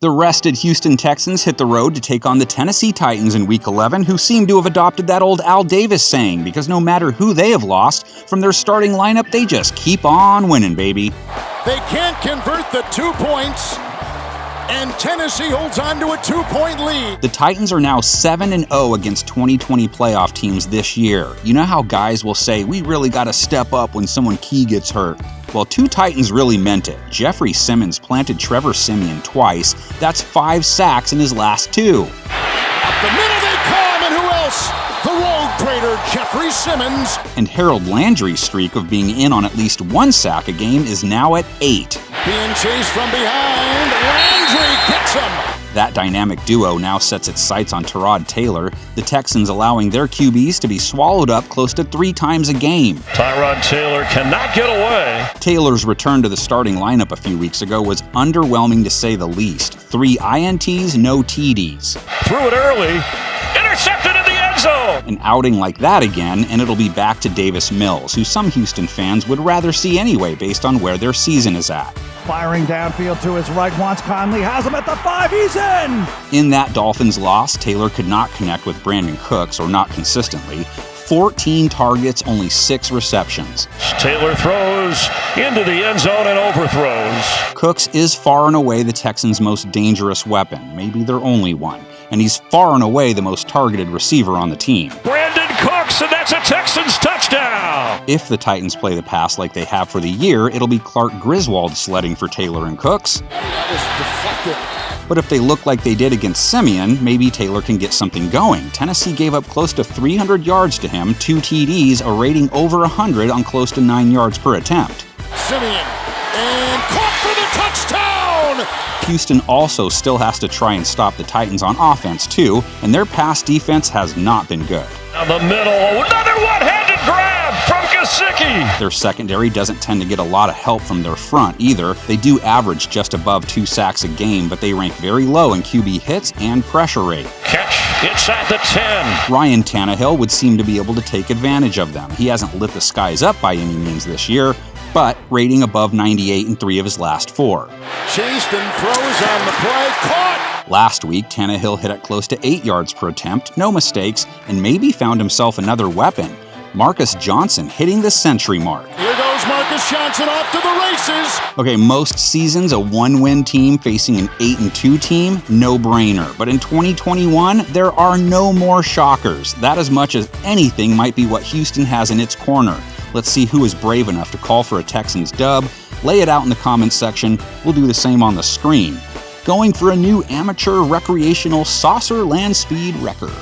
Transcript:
The rested Houston Texans hit the road to take on the Tennessee Titans in Week 11, who seem to have adopted that old Al Davis saying, because no matter who they have lost, from their starting lineup, they just keep on winning, baby. They can't convert the 2 points, and Tennessee holds on to a 2-point lead. The Titans are now 7-0 against 2020 playoff teams this year. You know how guys will say, we really got to step up when someone key gets hurt? Well, 2 Titans really meant it. Jeffrey SIMMONS planted Trevor Siemian twice. That's 5 sacks in his last 2. Up the middle they come, and who else? The road trader, Jeffrey SIMMONS. And Harold Landry's streak of being in on at least 1 sack a game is now at 8. Being chased from behind, Landry gets him. That dynamic duo now sets its sights on TYROD Taylor, the Texans allowing their QBs to be swallowed up close to 3 times a game. TYROD Taylor cannot get away. Taylor's return to the starting lineup a few weeks ago was underwhelming to say the least. 3 INTs, no TDs. Threw it early, intercepted in the end zone. An outing like that again, and it'll be back to Davis Mills, who some Houston fans would rather see anyway based on where their season is at. Firing downfield to his right, wants Conley, has him at the 5, he's in! In that Dolphins loss, Taylor could not connect with Brandin Cooks, or not consistently. 14 targets, only 6 receptions. Taylor throws into the end zone and overthrows. Cooks is far and away the Texans' most dangerous weapon, maybe their only one, and he's far and away the most targeted receiver on the team. Brandin Cooks, and that's a Texans touchdown! If the Titans play the pass like they have for the year, it'll be Clark Griswold sledding for Taylor and Cooks. That was deflected. But if they look like they did against Siemian, maybe Taylor can get something going. Tennessee gave up close to 300 yards to him, 2 TDs, a rating over 100 on close to 9 yards per attempt. Siemian, and caught for the touchdown! Houston also still has to try and stop the Titans on offense too, and their pass defense has not been good. Down the middle, another one-handed grab from Gesicki. Their secondary doesn't tend to get a lot of help from their front either. They do average just above 2 sacks a game, but they rank very low in QB hits and pressure rate. Catch inside the 10. Ryan TANNEHILL would seem to be able to take advantage of them. He hasn't lit the skies up by any means this year, but rating above 98 in 3 of his last 4. Chased and throws on the play, caught! Last week, Tannehill hit at close to 8 yards per attempt, no mistakes, and maybe found himself another weapon. Marcus Johnson hitting the century mark. Here goes Marcus Johnson off to the races. Okay, most seasons a 1-win team facing an 8-2 team, no-brainer. But in 2021, there are no more shockers. That as much as anything might be what Houston has in its corner. Let's see who is brave enough to call for a Texans dub. Lay it out in the comments section. We'll do the same on the screen. Going for a new amateur recreational saucer land speed record.